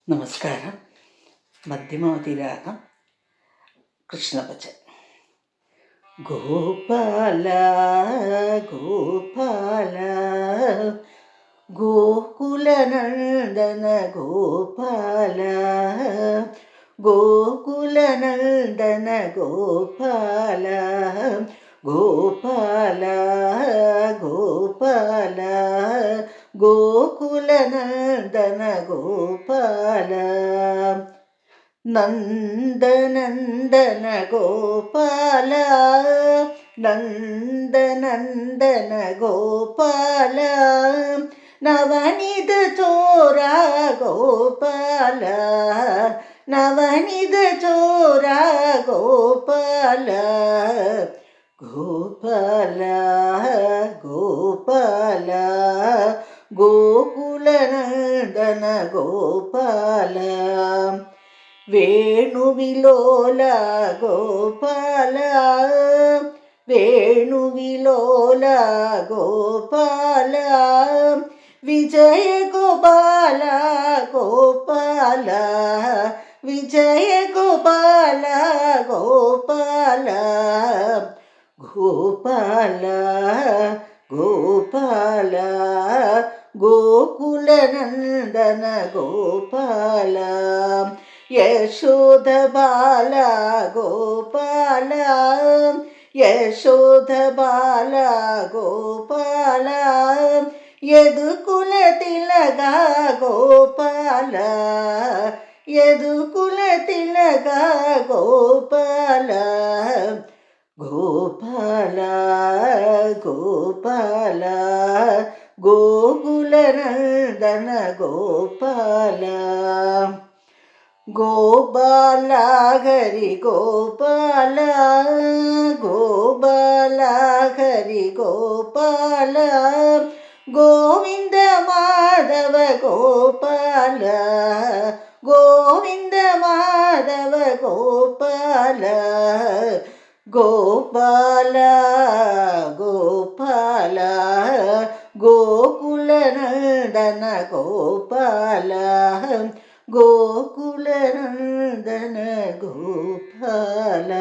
നമസ്കാരം. മധ്യമവതി രാഗം കൃഷ്ണഭജൻ. ഗോപാല ഗോപാല ഗോകുലനന്ദന ഗോപാല ഗോകുലനന്ദന ഗോപാല ഗോപാല ഗോപാല ഗോകുലനന്ദന ഗോപാല നന്ദനന്ദന ഗോപാല നന്ദനന്ദന ഗോപാല നവനിധ ചോര ഗോപാല നവനിധ ചോര ഗോപാല ഗോപാല ഗോപാല ഗോകുലനന്ദന ഗോപാല വേണുവിലോല ഗോപാല വേണുവിലോല ഗോപാല വിജയ ഗോപാല ഗോപാല വിജയ ഗോപാല ഗോപാല ഗോപാല ഗോപാല ഗോകുലനന്ദന ഗോപാല യശോദ ബാല ഗോപാല യശോദ ബാല ഗോപാല യദുകുല തിലക ഗോപാല യദുകുല തിലക ഗോപാല ഗോപാല ഗോപാല ഗോകുലനന്ദന ഗോപാല ഗോപാല ഹരി ഗോപാല ഗോപാല ഹരി ഗോപാല ഗോവിന്ദ മാധവ ഗോപാല ഗോവിന്ദ മാധവ ഗോപാല ഗോപാല ഗോപാല ഗോകുലനന്ദന ഗോപാല ഗോകുലനന്ദന ഗോപാല.